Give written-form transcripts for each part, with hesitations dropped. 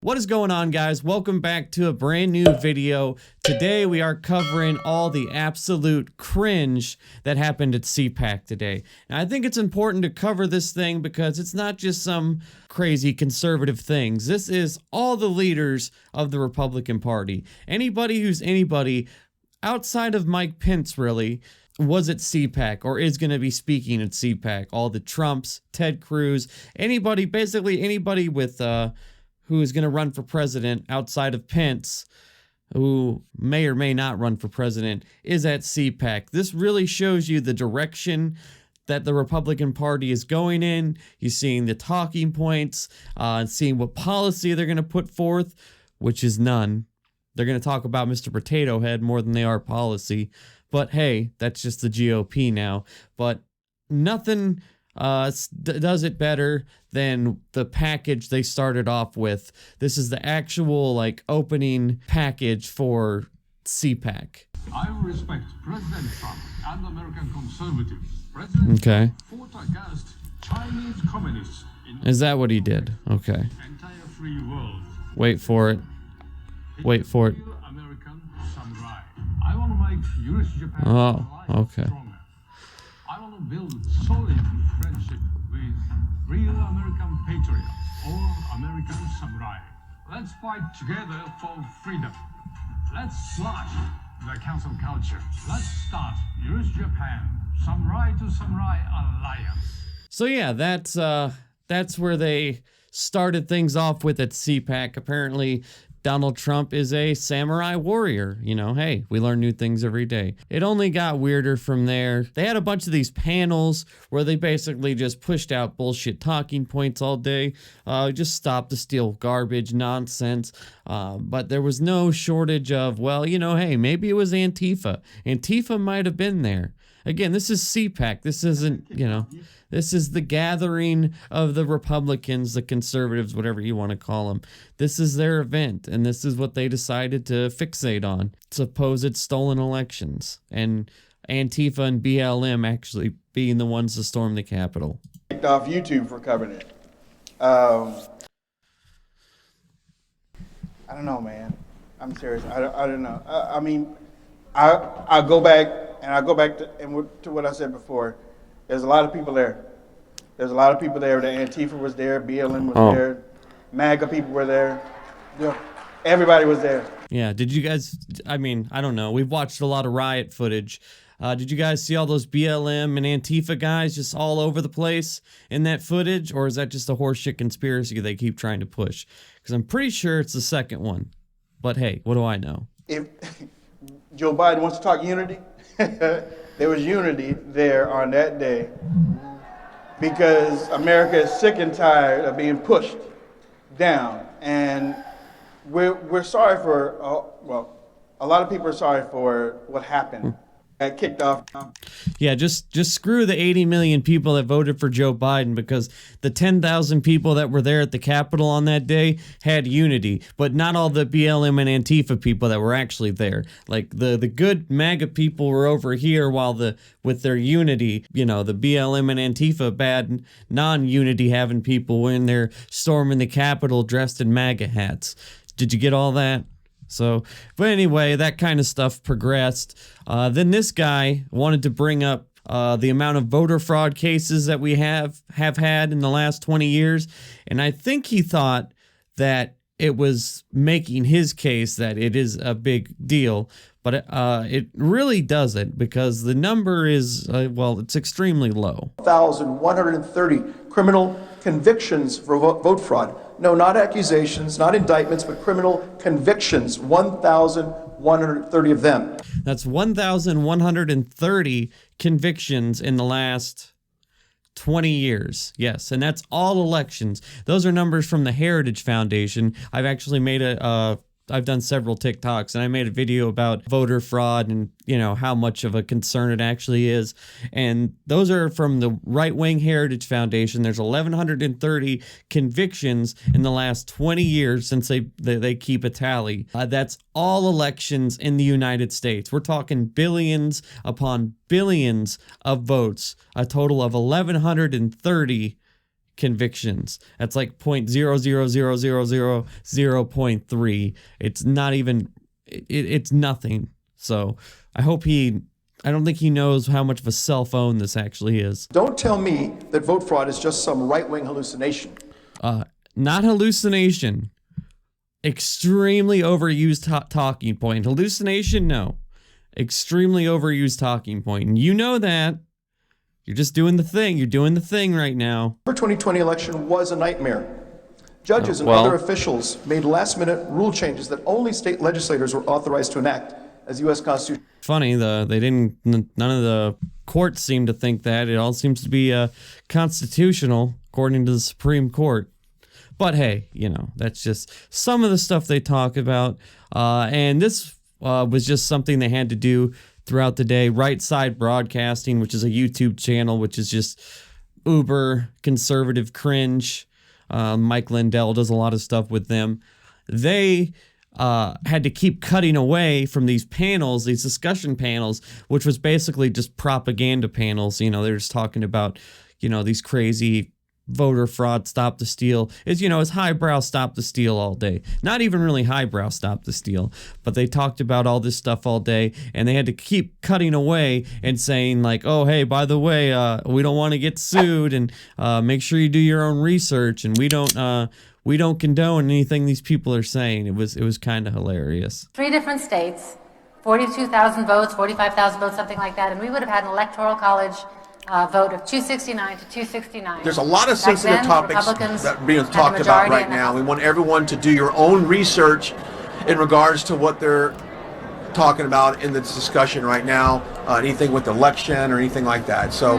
What is going on, guys? Welcome back to a brand new video. Today we are covering all the absolute cringe that happened at CPAC today. Now, I think it's important to cover this thing because it's not just some crazy conservative things. This is all the leaders of the Republican Party. Anybody who's anybody outside of Mike Pence, really, was at CPAC or is going to be speaking at CPAC. All the Trumps, Ted Cruz, anybody, basically anybody with who is going to run for president outside of Pence, who may or may not run for president, is at CPAC. This really shows you the direction that the Republican Party is going in. You're seeing the talking points, and seeing what policy they're going to put forth, which is none. They're going to talk about Mr. Potato Head more than they are policy. But hey, that's just the GOP now. But nothing does it better than the package they started off with. This is the actual opening package for CPAC. I respect President Trump and American conservatives. President Trump fought against Chinese communists in Is that what he did? Okay. entire free world. Wait for it. Wait for it. American samurai. I want to make U.S.-Japan okay. stronger. I want to build solid friendship with real American patriots or American samurai. Let's fight together for freedom. Let's slash the cancel culture. Let's start U.S.-Japan samurai to samurai alliance. So yeah, that's where they started things off with at CPAC. Apparently, Donald Trump is a samurai warrior. You know, hey, we learn new things every day. It only got weirder from there. They had a bunch of these panels where they basically just pushed out bullshit talking points all day. Just stop the steal garbage nonsense. But there was no shortage of, well, you know, hey, maybe it was Antifa. Antifa might have been there. Again, this is CPAC. This isn't, you know, this is the gathering of the Republicans, the conservatives, whatever you want to call them. This is their event, and this is what they decided to fixate on. Supposed stolen elections, and Antifa and BLM actually being the ones to storm the Capitol. Kicked off YouTube for covering it. I don't know, man. I'm serious. I don't know. I mean, I go back. And I go back to what I said before. There's a lot of people there. There's a lot of people there. The Antifa was there. BLM was there. MAGA people were there. Yeah. Everybody was there. Yeah. Did you guys, I mean, I don't know. We've watched a lot of riot footage. Did you guys see all those BLM and Antifa guys just all over the place in that footage? Or is that just a horseshit conspiracy they keep trying to push? Because I'm pretty sure it's the second one. But hey, what do I know? If Joe Biden wants to talk unity, there was unity there on that day because America is sick and tired of being pushed down. And we're sorry for, well, a lot of people are sorry for what happened. Got kicked off. Yeah, just screw the 80 million people that voted for Joe Biden, because the 10,000 people that were there at the Capitol on that day had unity, but not all the BLM and Antifa people that were actually there. Like the good MAGA people were over here, while with their unity, you know, the BLM and Antifa bad non-unity having people when they're storming the Capitol dressed in MAGA hats. Did you get all that? So, but anyway, that kind of stuff progressed. Then this guy wanted to bring up the amount of voter fraud cases that we have had in the last 20 years. And I think he thought that it was making his case that it is a big deal. But it really doesn't, because the number is, well, it's extremely low. 1,130 criminal convictions for vote fraud. No, not accusations, not indictments, but criminal convictions. 1,130 of them. That's 1,130 convictions in the last 20 years. Yes, and that's all elections. Those are numbers from the Heritage Foundation. I've actually made I've done several TikToks, and I made a video about voter fraud and, you know, how much of a concern it actually is. And those are from the right-wing Heritage Foundation. There's 1,130 convictions in the last 20 years since they keep a tally. That's all elections in the United States. We're talking billions upon billions of votes, a total of 1,130 convictions. That's like 0.00000.3. It's not even, it's nothing. So I don't think he knows how much of a cell phone this actually is. Don't tell me that vote fraud is just some right-wing hallucination. Not hallucination. Extremely overused talking point. Hallucination, no. Extremely overused talking point. And you know that. You're just doing the thing. You're doing the thing right now. The 2020 election was a nightmare. Judges and other officials made last-minute rule changes that only state legislators were authorized to enact as U.S. Constitution. Funny, none of the courts seem to think that. It all seems to be constitutional, according to the Supreme Court. But hey, that's just some of the stuff they talk about. And this was just something they had to do throughout the day. Right Side Broadcasting, which is a YouTube channel, which is just uber conservative cringe. Mike Lindell does a lot of stuff with them. They had to keep cutting away from these panels, these discussion panels, which was basically just propaganda panels. They're just talking about, these crazy voter fraud, stop the steal. It's highbrow stop the steal all day. Not even really highbrow stop the steal, but they talked about all this stuff all day, and they had to keep cutting away and saying like, oh, hey, by the way, we don't want to get sued, and make sure you do your own research, and we don't condone anything these people are saying. It was kind of hilarious. 3 different states, 42,000 votes, 45,000 votes, something like that, and we would have had an electoral college vote of 269 to 269. There's a lot of sensitive topics that are being talked about right now. We want everyone to do your own research in regards to what they're talking about in this discussion right now, anything with the election or anything like that. So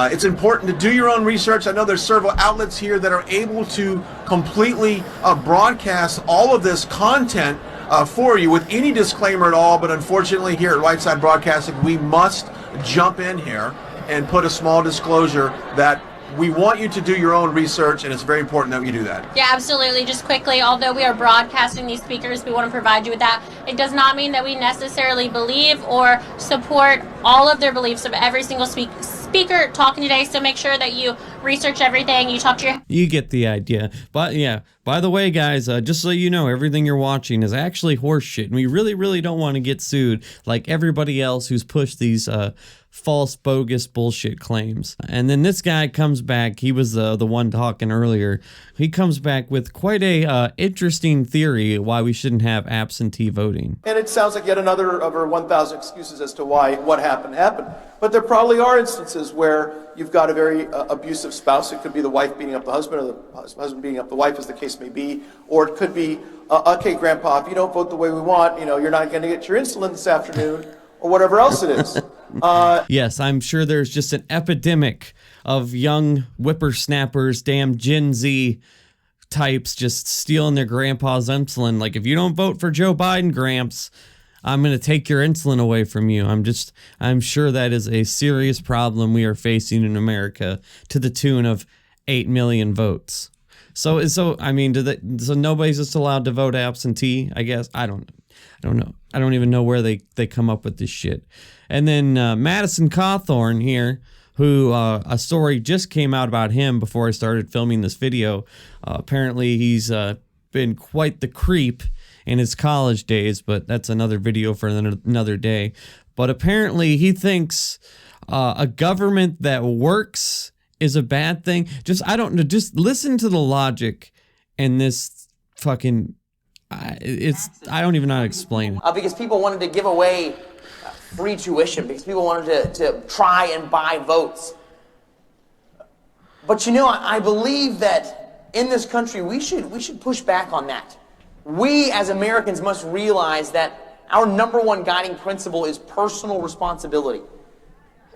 it's important to do your own research. I know there's several outlets here that are able to completely broadcast all of this content for you with any disclaimer at all, but unfortunately here at Right Side Broadcasting, we must jump in here and put a small disclosure that we want you to do your own research, and it's very important that you do that. Yeah, absolutely. Just quickly, although we are broadcasting these speakers, we want to provide you with that. It does not mean that we necessarily believe or support all of their beliefs of every single speaker talking today, so make sure that you research everything, you talk to your... You get the idea. But yeah, by the way, guys, just so you know, everything you're watching is actually horse shit, and we really, really don't want to get sued like everybody else who's pushed these false, bogus bullshit claims. And then this guy comes back. He was the one talking earlier. He comes back with quite a interesting theory why we shouldn't have absentee voting. And it sounds like yet another of her 1,000 excuses as to why what happened. But there probably are instances where you've got a very abusive spouse. It could be the wife beating up the husband, or the husband beating up the wife, as the case may be. Or it could be, okay, Grandpa, if you don't vote the way we want, you're not going to get your insulin this afternoon, or whatever else it is. Yes, I'm sure there's just an epidemic of young whippersnappers, damn Gen Z types just stealing their grandpa's insulin. Like, if you don't vote for Joe Biden, Gramps, I'm going to take your insulin away from you. I'm sure that is a serious problem we are facing in America to the tune of 8 million votes. So I mean, so nobody's just allowed to vote absentee, I guess. I don't know. I don't even know where they come up with this shit. And then Madison Cawthorn here, who a story just came out about him before I started filming this video. Apparently he's been quite the creep in his college days, but that's another video for another day. But apparently he thinks a government that works is a bad thing. Just listen to the logic in this fucking... I don't even know how to explain it. Because people wanted to give away free tuition, because people wanted to try and buy votes. But I believe that in this country we should push back on that. We as Americans must realize that our number one guiding principle is personal responsibility.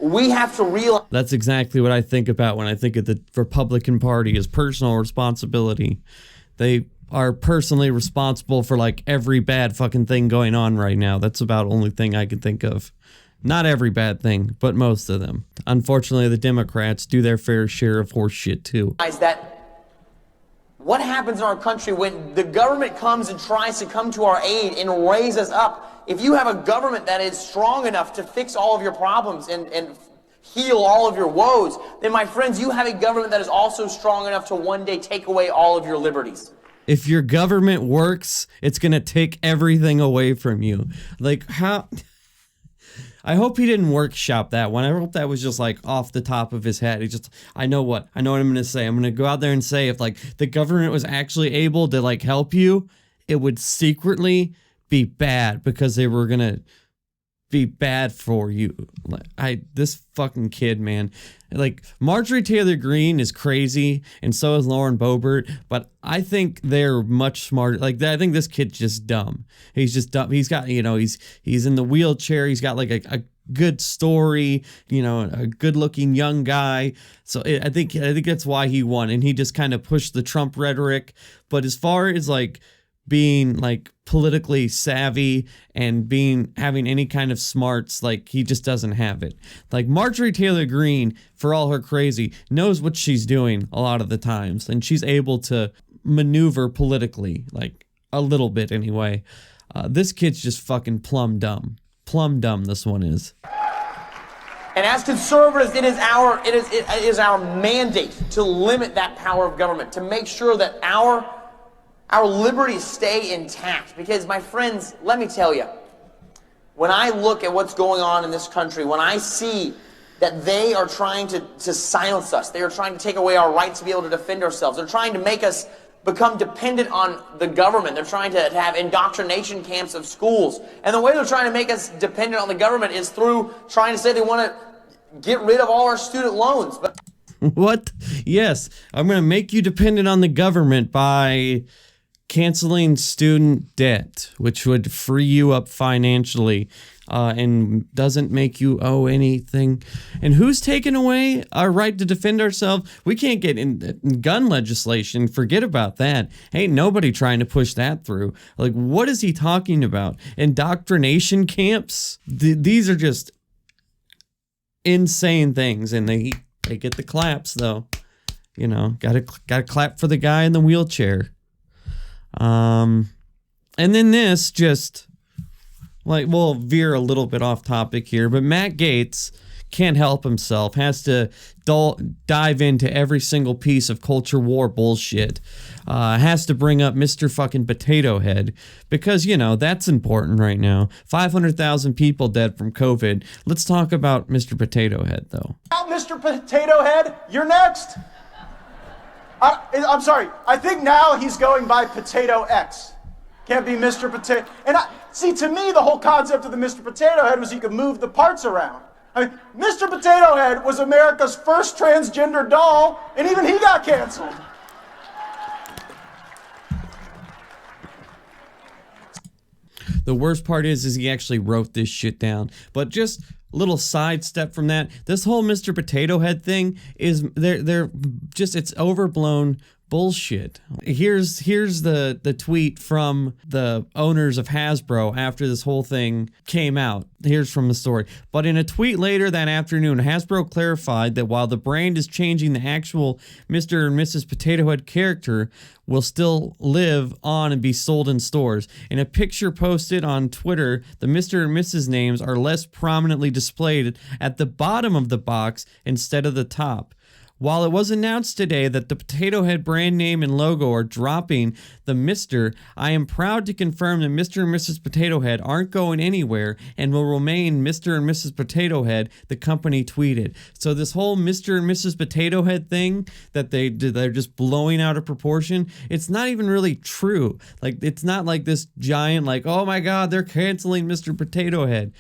We have to realize... That's exactly what I think about when I think of the Republican Party, is personal responsibility. They are personally responsible for like every bad fucking thing going on right now. That's about the only thing I can think of. Not every bad thing, but most of them. Unfortunately, the Democrats do their fair share of horse shit too. That what happens in our country when the government comes and tries to come to our aid and raise us up? If you have a government that is strong enough to fix all of your problems and heal all of your woes, then my friends, you have a government that is also strong enough to one day take away all of your liberties. If your government works, it's going to take everything away from you. Like, how... I hope he didn't workshop that one. I hope that was just like off the top of his head. He just, I know what I'm going to say. I'm going to go out there and say if like the government was actually able to like help you, it would secretly be bad because they were going to be bad for you. This fucking kid, man. Like, Marjorie Taylor Greene is crazy, and so is Lauren Boebert, but I think they're much smarter. Like, I think this kid's just dumb. He's just dumb. He's got, you know, he's in the wheelchair. He's got like a good story, you know, a good-looking young guy. So I think that's why he won, and he just kind of pushed the Trump rhetoric. But as far as like being like politically savvy and having any kind of smarts, like he just doesn't have it. Like Marjorie Taylor Greene, for all her crazy, knows what she's doing a lot of the times, and she's able to maneuver politically, like a little bit anyway. This kid's just fucking plumb dumb. Plumb dumb, this one is. And as conservatives, it is our mandate to limit that power of government, to make sure that our liberties stay intact. Because, my friends, let me tell you, when I look at what's going on in this country, when I see that they are trying to silence us, they are trying to take away our right to be able to defend ourselves, they're trying to make us become dependent on the government, they're trying to have indoctrination camps of schools, and the way they're trying to make us dependent on the government is through trying to say they want to get rid of all our student loans. But what? Yes, I'm going to make you dependent on the government by canceling student debt, which would free you up financially and doesn't make you owe anything. And who's taking away our right to defend ourselves? We can't get in gun legislation. Forget about that. Ain't nobody trying to push that through. Like, what is he talking about? Indoctrination camps? These are just insane things, and they get the claps though. You know, gotta clap for the guy in the wheelchair. And then this just, like, we'll veer a little bit off topic here, but Matt Gaetz can't help himself, has to dive into every single piece of culture war bullshit, has to bring up Mr. fucking Potato Head, because, you know, that's important right now. 500,000 people dead from COVID. Let's talk about Mr. Potato Head, though. Mr. Potato Head, you're next. I'm sorry. I think now he's going by Potato X. Can't be Mr. Potato. And see, to me, the whole concept of the Mr. Potato Head was you could move the parts around. I mean, Mr. Potato Head was America's first transgender doll, and even he got canceled. The worst part is he actually wrote this shit down. But just little sidestep from that, this whole Mr. Potato Head thing is they're just, it's overblown bullshit. Here's the tweet from the owners of Hasbro after this whole thing came out. Here's from the story. But in a tweet later that afternoon, Hasbro clarified that while the brand is changing, the actual Mr. and Mrs. Potato Head character will still live on and be sold in stores. In a picture posted on Twitter, the Mr. and Mrs. names are less prominently displayed at the bottom of the box instead of the top. While it was announced today that the Potato Head brand name and logo are dropping the Mr., I am proud to confirm that Mr. and Mrs. Potato Head aren't going anywhere and will remain Mr. and Mrs. Potato Head, the company tweeted. So this whole Mr. and Mrs. Potato Head thing that they're just blowing out of proportion, it's not even really true. Like, it's not like this giant, like, oh my God, they're canceling Mr. Potato Head.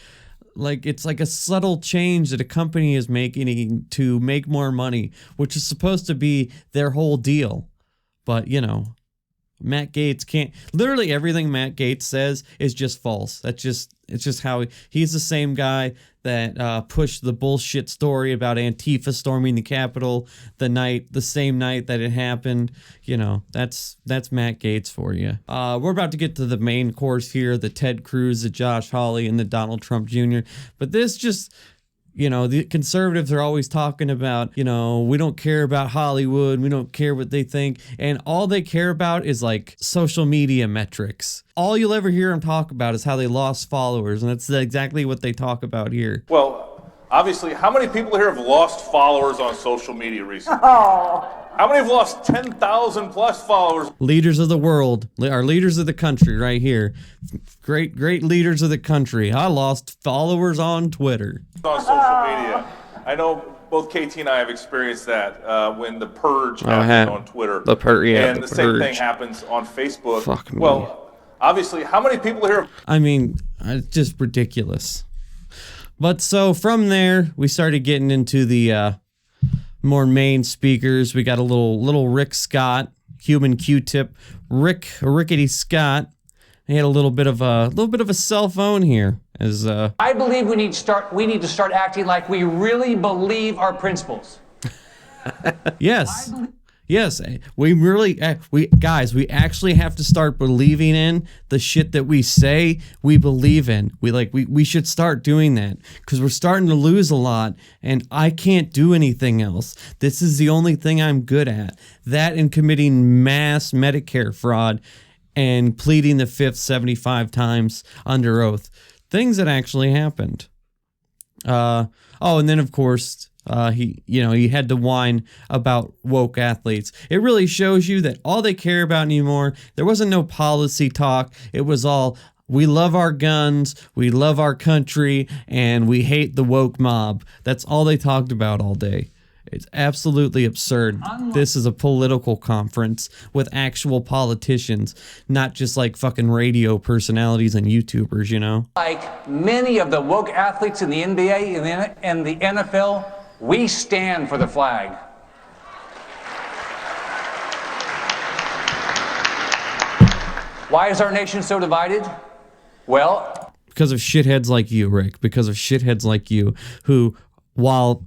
Like, it's like a subtle change that a company is making to make more money, which is supposed to be their whole deal. But, you know, Matt Gaetz can't, literally everything Matt Gaetz says is just false. It's just how he's the same guy that pushed the bullshit story about Antifa storming the Capitol the same night that it happened. You know, that's Matt Gaetz for you. We're about to get to the main course here, the Ted Cruz, the Josh Hawley, and the Donald Trump Jr. But this just, you know, the conservatives are always talking about, you know, we don't care about Hollywood, we don't care what they think, and all they care about is like social media metrics. All you'll ever hear them talk about is how they lost followers, and that's exactly what they talk about here. Well, Obviously, how many people here have lost followers on social media recently? How many have lost 10,000 plus followers? Leaders of the world, our leaders of the country right here. Great leaders of the country. I lost followers on Twitter. On social media. I know both KT and I have experienced that when the purge happened on Twitter. The purge, yeah. And the same thing happens on Facebook. Fuck me. Well, obviously, how many people here? I mean, it's just ridiculous. But so from there, we started getting into the more main speakers. We got a little Rick Scott, human Q-tip, Rickety Scott. He had a little bit of a cell phone here. As I believe we need to start acting like we really believe our principles. Yes. Yes, we really, we actually have to start believing in the shit that we say we believe in. We should start doing that because we're starting to lose a lot, and I can't do anything else. This is the only thing I'm good at. That and committing mass Medicare fraud and pleading the fifth 75 times under oath. Things that actually happened. And then of course, he had to whine about woke athletes. It really shows you that all they care about anymore, there wasn't no policy talk. It was all, we love our guns, we love our country, and we hate the woke mob. That's all they talked about all day. It's absolutely absurd. This is a political conference with actual politicians, not just like fucking radio personalities and YouTubers, you know? Like many of the woke athletes in the NBA and the NFL, we stand for the flag. Why is our nation so divided? Well, because of shitheads like you, Rick. Because of shitheads like you who, while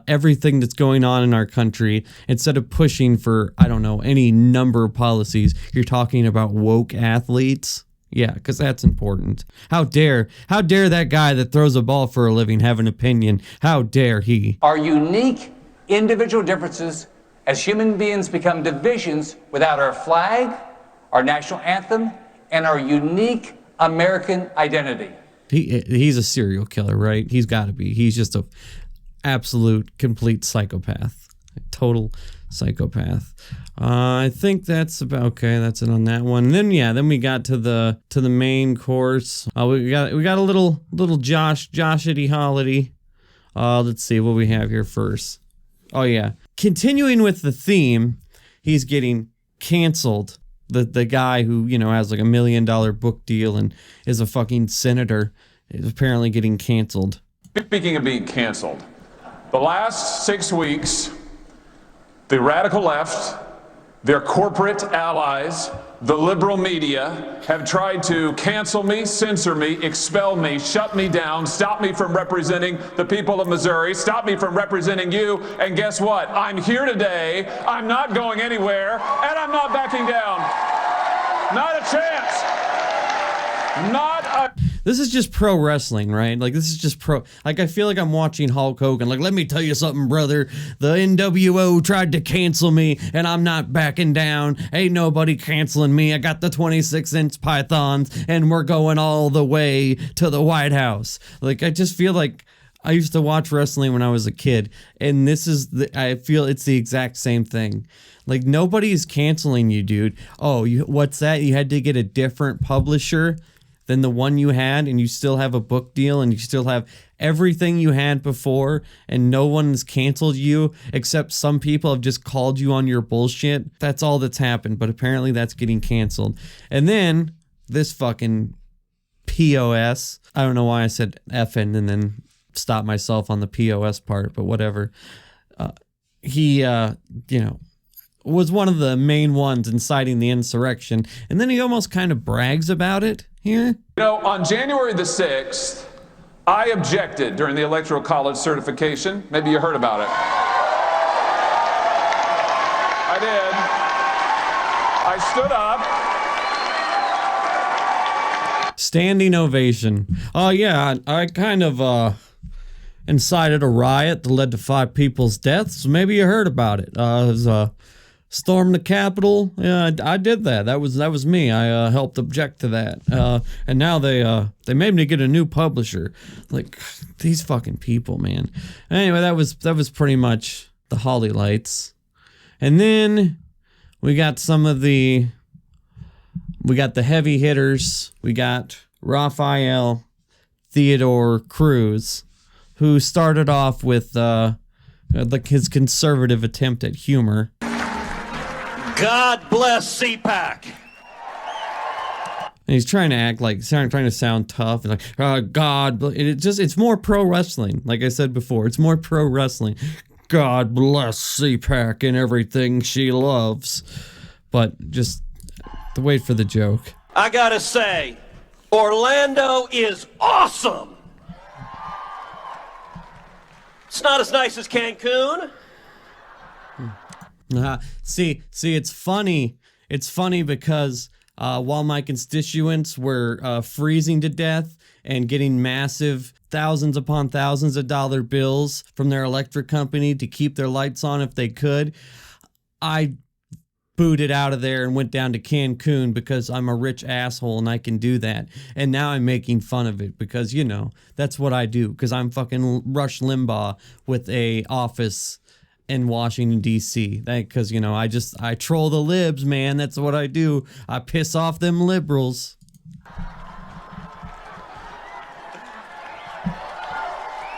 everything that's going on in our country, instead of pushing for, I don't know, any number of policies, you're talking about woke athletes. Yeah, because that's important. How dare that guy that throws a ball for a living have an opinion? How dare he? Our unique individual differences as human beings become divisions without our flag, our national anthem, and our unique American identity. He's a serial killer, right? He's got to be. He's just a absolute, complete psychopath. Total psychopath. I think that's about okay. That's it on that one. And then we got to the main course. We got a little Joshity Holiday. Let's see what we have here first. Oh yeah, continuing with the theme, he's getting canceled. The guy who has like $1 million book deal and is a fucking senator is apparently getting canceled. Speaking of being canceled, the last 6 weeks, the radical left, their corporate allies, the liberal media have tried to cancel me, censor me, expel me, shut me down, stop me from representing the people of Missouri, stop me from representing you. And guess what? I'm here today. I'm not going anywhere, and I'm not backing down. Not a chance. Not a... This is just pro wrestling, right? Like, this is just pro. Like, I feel like I'm watching Hulk Hogan. Like, let me tell you something, brother. The NWO tried to cancel me, and I'm not backing down. Ain't nobody canceling me. I got the 26-inch pythons, and we're going all the way to the White House. Like, I just feel like I used to watch wrestling when I was a kid, and I feel it's the exact same thing. Like, nobody's canceling you, dude. Oh, what's that? You had to get a different publisher than the one you had, and you still have a book deal, and you still have everything you had before, and no one's canceled you except some people have just called you on your bullshit. That's all that's happened, but apparently that's getting canceled. And then this fucking POS, I don't know why I said effing and then stopped myself on the POS part, but whatever. He was one of the main ones inciting the insurrection, and then he almost kind of brags about it here. On January the 6th, I objected during the Electoral College certification. Maybe you heard about it. I did. I stood up. Standing ovation. Oh yeah, I kind of incited a riot that led to 5 people's deaths. Maybe you heard about it. It was storm the Capitol. Yeah, I did that. That was me. I helped object to that. And now they made me get a new publisher. Like, these fucking people, man. Anyway, that was pretty much the highlights. And then we got the heavy hitters. We got Raphael Theodore Cruz, who started off with like his conservative attempt at humor. God bless CPAC. And he's trying to act like, trying to sound tough, and like, God, it's more pro wrestling. Like I said before, it's more pro wrestling. God bless CPAC and everything she loves. But just wait for the joke. I gotta say, Orlando is awesome. It's not as nice as Cancun. See, it's funny. It's funny because while my constituents were freezing to death and getting massive thousands upon thousands of dollar bills from their electric company to keep their lights on if they could, I booted out of there and went down to Cancun because I'm a rich asshole and I can do that. And now I'm making fun of it because, you know, that's what I do, because I'm fucking Rush Limbaugh with a office in Washington, D.C. Because, you know, I troll the libs, man. That's what I do. I piss off them liberals.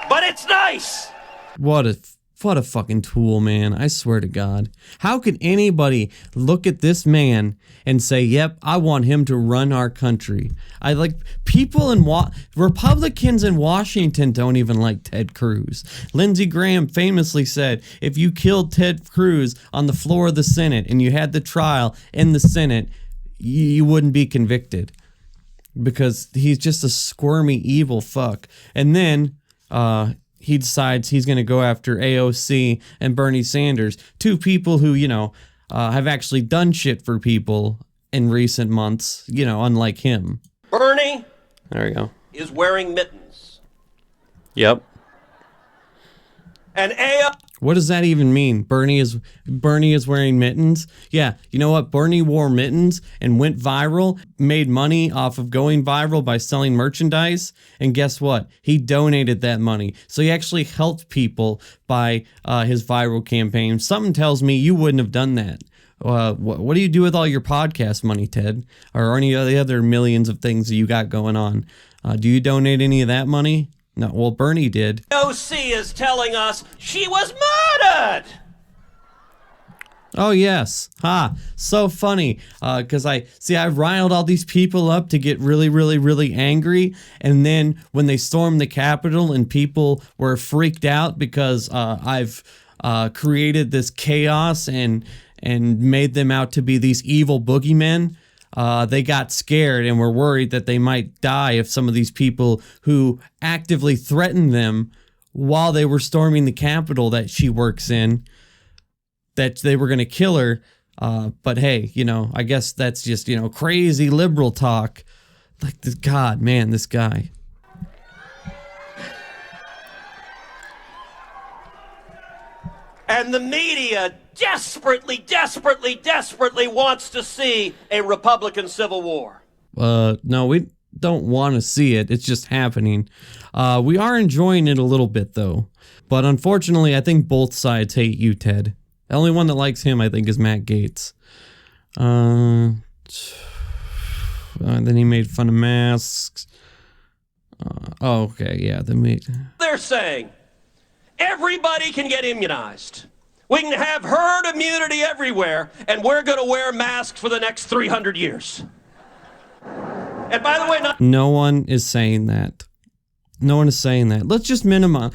But it's nice. What a fucking tool, man. I swear to God. How can anybody look at this man and say, yep, I want him to run our country? I like people in Republicans in Washington don't even like Ted Cruz. Lindsey Graham famously said, if you killed Ted Cruz on the floor of the Senate and you had the trial in the Senate, you wouldn't be convicted because he's just a squirmy, evil fuck. And then, he decides he's going to go after AOC and Bernie Sanders, two people who, you know, have actually done shit for people in recent months, you know, unlike him. Bernie, there we go, is wearing mittens. Yep. And AOC. What does that even mean? Bernie is wearing mittens? Yeah, you know what? Bernie wore mittens and went viral, made money off of going viral by selling merchandise, and guess what? He donated that money. So he actually helped people by his viral campaign. Something tells me you wouldn't have done that. What do you do with all your podcast money, Ted? Or any of the other millions of things that you got going on? Do you donate any of that money? No, well, Bernie did. AOC is telling us she was murdered. Oh, yes. Ha. So funny. Because I riled all these people up to get really, really, really angry. And then when they stormed the Capitol and people were freaked out because I've created this chaos and made them out to be these evil boogeymen, they got scared and were worried that they might die if some of these people who actively threatened them while they were storming the Capitol that she works in, that they were going to kill her. But hey, you know, I guess that's just, you know, crazy liberal talk. Like, this guy. And the media desperately wants to see a Republican Civil War. No, we don't want to see it. It's just happening. We are enjoying it a little bit, though. But unfortunately, I think both sides hate you, Ted. The only one that likes him, I think, is Matt Gaetz. Then he made fun of masks. Okay, yeah, They're saying everybody can get immunized. We can have herd immunity everywhere, and we're going to wear masks for the next 300 years. And by the way, no one is saying that. No one is saying that. Let's just minimize.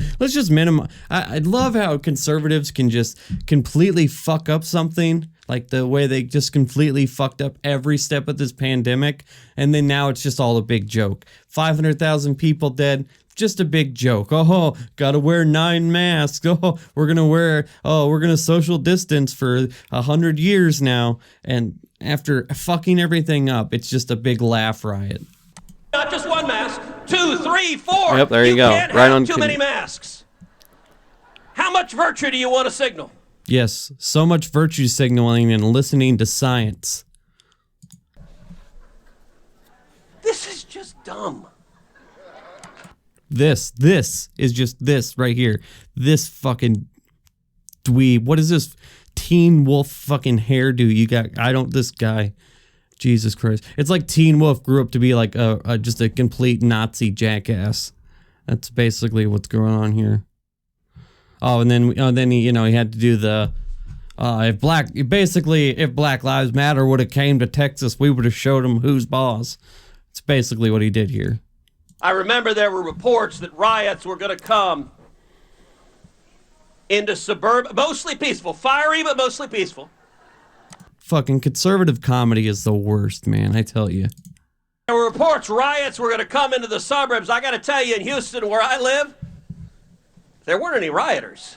I love how conservatives can just completely fuck up something, like the way they just completely fucked up every step of this pandemic, and then now it's just all a big joke. 500,000 people dead. Just a big joke. Oh, gotta wear 9 masks. Oh, we're gonna social distance for 100 years now. And after fucking everything up, it's just a big laugh riot. Not just one mask, 2, 3, 4. Yep, there you go. Can't Right have on too many masks. How much virtue do you want to signal? Yes, so much virtue signaling and listening to science. This is just dumb. This is just this right here. This fucking dweeb. What is this Teen Wolf fucking hairdo you got? This guy. Jesus Christ. It's like Teen Wolf grew up to be like just a complete Nazi jackass. That's basically what's going on here. Oh, and then he had to do the if Black Lives Matter would have came to Texas, we would have showed them who's boss. It's basically what he did here. I remember there were reports that riots were going to come into suburban, mostly peaceful, fiery but mostly peaceful. Fucking conservative comedy is the worst, man, I tell you. There were reports riots were going to come into the suburbs. I got to tell you, in Houston, where I live, there weren't any rioters.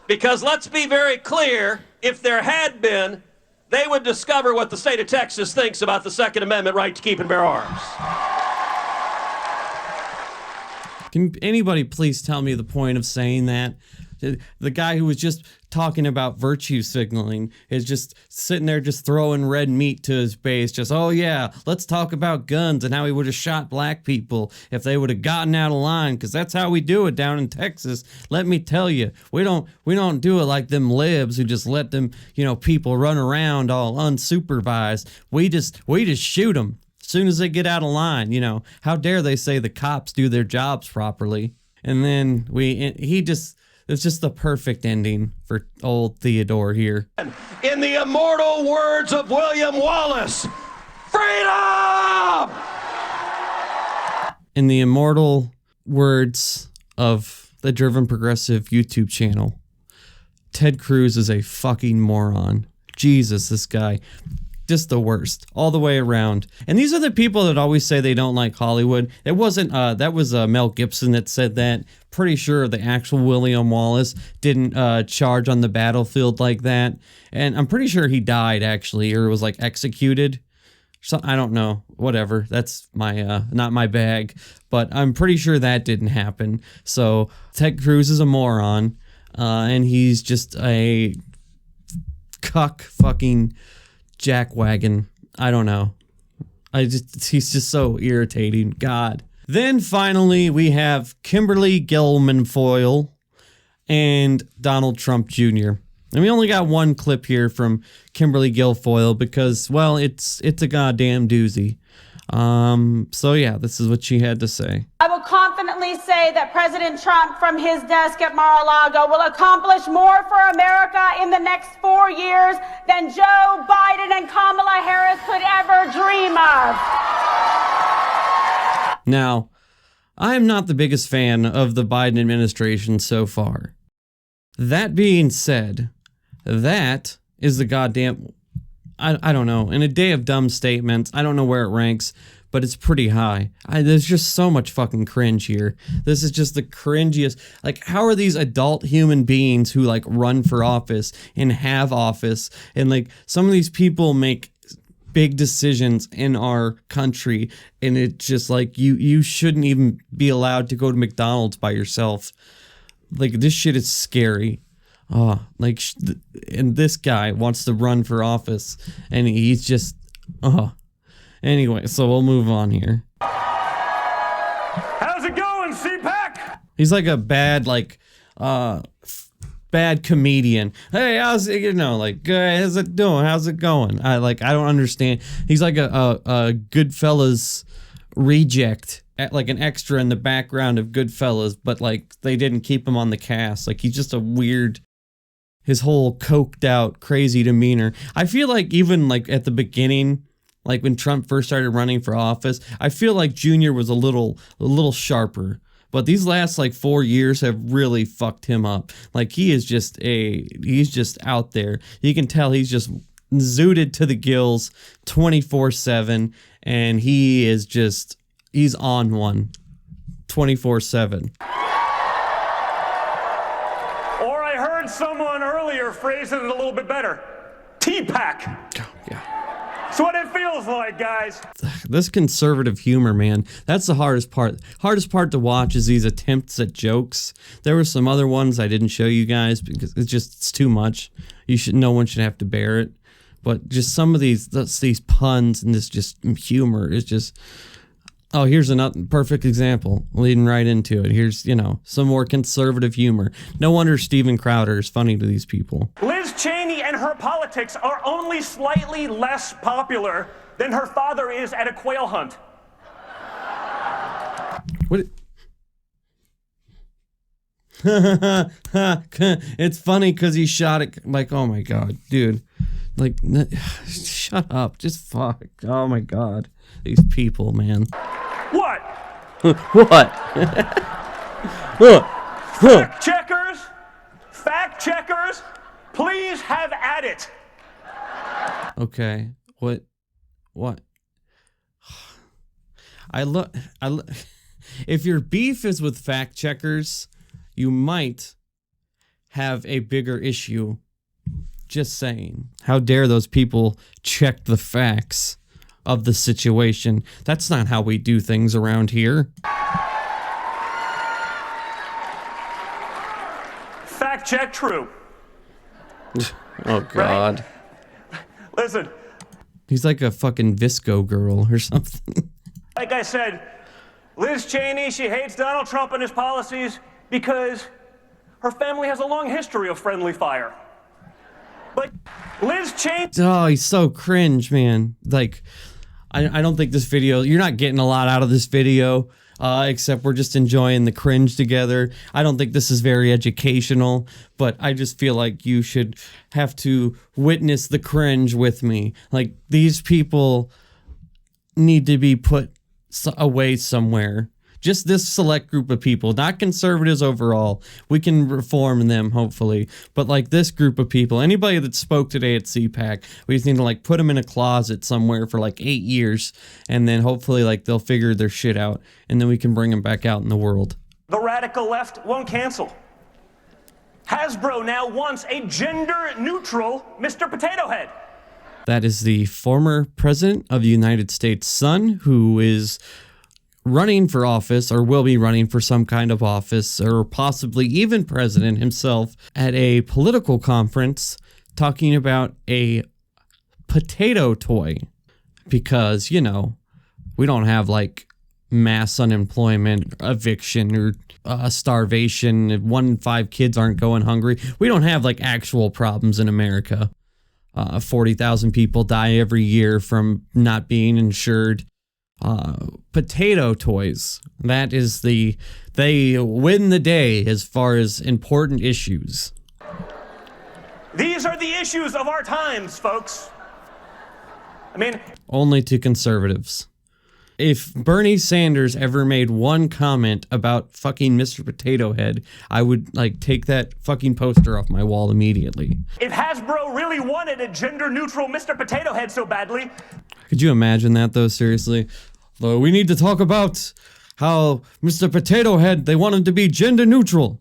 Because let's be very clear, if there had been, they would discover what the state of Texas thinks about the Second Amendment right to keep and bear arms. Can anybody please tell me the point of saying that? The guy who was just talking about virtue signaling is just sitting there just throwing red meat to his base. Just, oh yeah, let's talk about guns and how he would have shot black people if they would have gotten out of line, because that's how we do it down in Texas. Let me tell you, we don't do it like them libs who just let them, people run around all unsupervised. We just shoot them as soon as they get out of line. How dare they say the cops do their jobs properly? And then it's just the perfect ending for old Theodore here. In the immortal words of William Wallace, freedom! In the immortal words of the Driven Progressive YouTube channel, Ted Cruz is a fucking moron. Jesus, this guy. Just the worst all the way around. And these are the people that always say they don't like Hollywood. It wasn't that was Mel Gibson that said that. Pretty sure the actual William Wallace didn't charge on the battlefield like that, and I'm pretty sure he died actually, or was like executed. So I don't know, whatever, that's my not my bag, but I'm pretty sure that didn't happen. So Ted Cruz is a moron, and he's just a cuck fucking jackwagon. I don't know. He's just so irritating. God. Then finally we have Kimberly Guilfoyle and Donald Trump Jr. And we only got one clip here from Kimberly Guilfoyle because, well, it's a goddamn doozy. So yeah, this is what she had to say. I will confidently say that President Trump from his desk at Mar-a-Lago will accomplish more for America in the next 4 years than Joe Biden and Kamala Harris could ever dream of. Now, I am not the biggest fan of the Biden administration so far. That being said, that is the goddamn... I don't know. In a day of dumb statements, I don't know where it ranks, but it's pretty high. There's just so much fucking cringe here. This is just the cringiest. Like, how are these adult human beings who, like, run for office and have office, and, like, some of these people make big decisions in our country, and it's just like, you shouldn't even be allowed to go to McDonald's by yourself. Like, this shit is scary. And this guy wants to run for office, and he's just, Anyway, so we'll move on here. How's it going, CPAC? He's like a bad, bad comedian. Hey, how's it, how's it doing? How's it going? I don't understand. He's like a Goodfellas reject, like an extra in the background of Goodfellas, but like they didn't keep him on the cast. Like, he's just a weird, his whole coked out, crazy demeanor. I feel like even like at the beginning, like when Trump first started running for office, I feel like Junior was a little sharper. But these last 4 years have really fucked him up. Like, he's just out there. You can tell he's just zooted to the gills 24/7, and he's on one 24/7. Or I heard someone earlier phrase it a little bit better. TPAC. Yeah. That's what it feels like, guys. This conservative humor, man, that's the hardest part. Hardest part to watch is these attempts at jokes. There were some other ones I didn't show you guys because it's too much. No one should have to bear it. But just some of these puns and this just humor is just... Oh, here's another perfect example, leading right into it. Here's, some more conservative humor. No wonder Steven Crowder is funny to these people. Liz Cheney and her politics are only slightly less popular than her father is at a quail hunt. What? It's funny because he shot it like, oh my God, dude. Like, shut up. Just fuck. Oh my God. These people, man. What? What? Fact checkers, please have at it. Okay. What? If your beef is with fact checkers, you might have a bigger issue. Just saying. How dare those people check the facts of the situation? That's not how we do things around here. Fact check true. Oh God. Right? Listen. He's like a fucking Visco girl or something. Like I said, Liz Cheney, she hates Donald Trump and his policies because her family has a long history of friendly fire. But Liz Cheney... Oh, he's so cringe, man. Like, I don't think this video... You're not getting a lot out of this video, except we're just enjoying the cringe together. I don't think this is very educational, but I just feel like you should have to witness the cringe with me. Like, these people need to be put away somewhere. Just this select group of people, not conservatives overall. We can reform them, hopefully. But like this group of people, anybody that spoke today at CPAC, we just need to like put them in a closet somewhere for like 8 years. And then hopefully like they'll figure their shit out. And then we can bring them back out in the world. The radical left won't cancel. Hasbro now wants a gender-neutral Mr. Potato Head. That is the former president of the United States' son, who is running for office or will be running for some kind of office or possibly even president himself at a political conference talking about a potato toy because, we don't have like mass unemployment, eviction, or starvation. 1 in 5 kids aren't going hungry. We don't have like actual problems in America. 40,000 people die every year from not being insured. Potato toys. That is they win the day as far as important issues. These are the issues of our times, folks. Only to conservatives. If Bernie Sanders ever made one comment about fucking Mr. Potato Head, I would like take that fucking poster off my wall immediately. If Hasbro really wanted a gender-neutral Mr. Potato Head so badly... Could you imagine that though, seriously? Though we need to talk about how Mr. Potato Head, they want him to be gender neutral.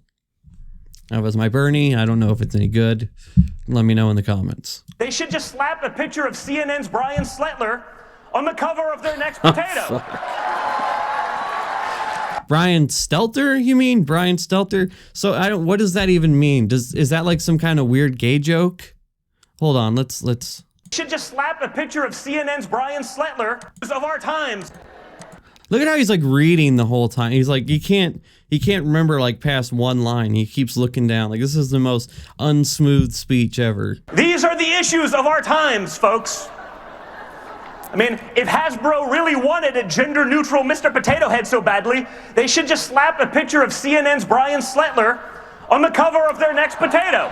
That was my Bernie. I don't know if it's any good. Let me know in the comments. They should just slap a picture of CNN's Brian Sletler on the cover of their next potato. Brian Stelter, you mean? Brian Stelter? So what does that even mean? Is that like some kind of weird gay joke? Hold on, let's Should just slap a picture of CNN's Brian Sletler of our times. Look at how he's like reading the whole time. He's like, he can't remember like past one line. He keeps looking down. Like this is the most unsmooth speech ever. These are the issues of our times, folks. If Hasbro really wanted a gender-neutral Mr. Potato Head so badly, they should just slap a picture of CNN's Brian Sletler on the cover of their next potato.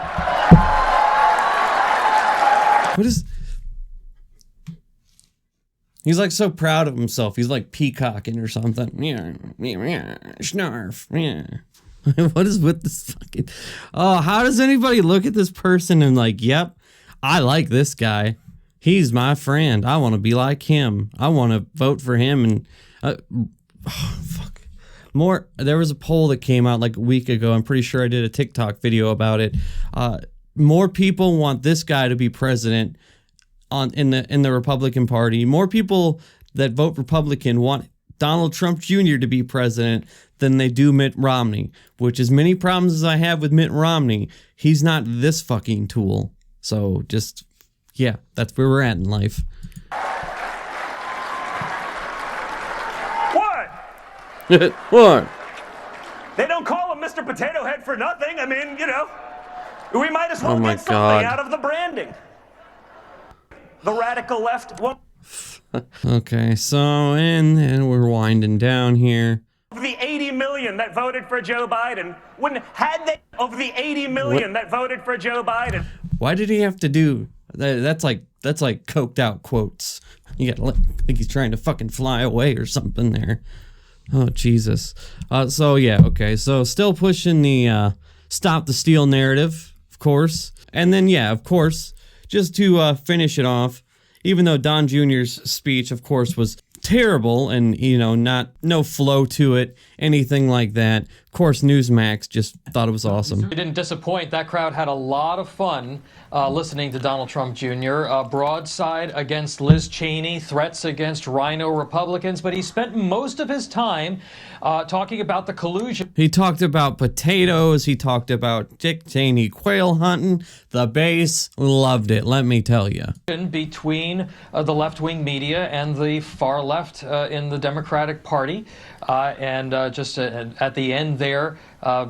What is... He's like so proud of himself. He's like peacocking or something. Yeah, snarf. Yeah. What is with this fucking... Oh, how does anybody look at this person and like, yep, I like this guy. He's my friend. I want to be like him. I want to vote for him. And fuck. There was a poll that came out like a week ago. I'm pretty sure I did a TikTok video about it. More people want this guy to be president in the Republican Party. More people that vote Republican want Donald Trump Jr. to be president than they do Mitt Romney, which as many problems as I have with Mitt Romney, he's not this fucking tool. So just, yeah, that's where we're at in life. What? What? They don't call him Mr. Potato Head for nothing. I mean, you know, we might as well Oh my get something God. out of the branding. The radical left won't. Okay, so, and then we're winding down here. Of the 80 million that voted for Joe Biden, had they, of the 80 million that voted for Joe Biden. Why did he have to do that? That's like coked out quotes. You got like he's trying to fucking fly away or something there. Oh, Jesus. So, yeah, okay. So, still pushing the stop the steal narrative, of course. And then, yeah, of course, just to finish it off, even though Don Jr.'s speech, of course, was terrible and, you know, no flow to it, anything like that. Of course, Newsmax just thought it was awesome. It didn't disappoint. That crowd had a lot of fun listening to Donald Trump Jr. Broadside against Liz Cheney, threats against Rhino Republicans, but he spent most of his time talking about the collusion. He talked about potatoes. He talked about Dick Cheney quail hunting. The base loved it, let me tell you. Between the left-wing media and the far left in the Democratic Party, and just at the end there,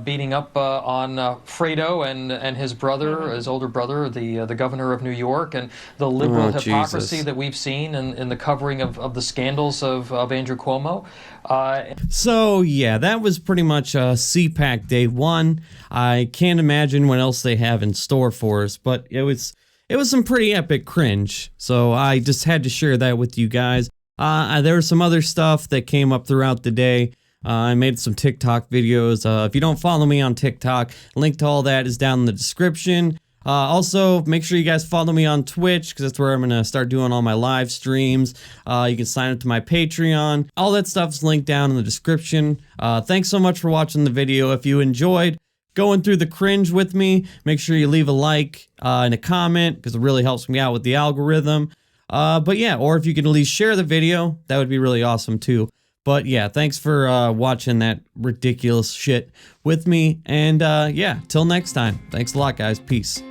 beating up on Fredo and his brother, his older brother, the governor of New York, and the liberal hypocrisy Jesus. that we've seen in the covering of the scandals of Andrew Cuomo. So, yeah, that was pretty much CPAC day one. I can't imagine what else they have in store for us, but it was some pretty epic cringe. So I just had to share that with you guys. There was some other stuff that came up throughout the day. I made some TikTok videos. If you don't follow me on TikTok, link to all that is down in the description. Also, make sure you guys follow me on Twitch, because that's where I'm going to start doing all my live streams. You can sign up to my Patreon. All that stuff's linked down in the description. Thanks so much for watching the video. If you enjoyed going through the cringe with me, make sure you leave a like and a comment, because it really helps me out with the algorithm. But yeah, or if you can at least share the video, that would be really awesome too. But yeah, thanks for watching that ridiculous shit with me. And yeah, till next time. Thanks a lot, guys. Peace.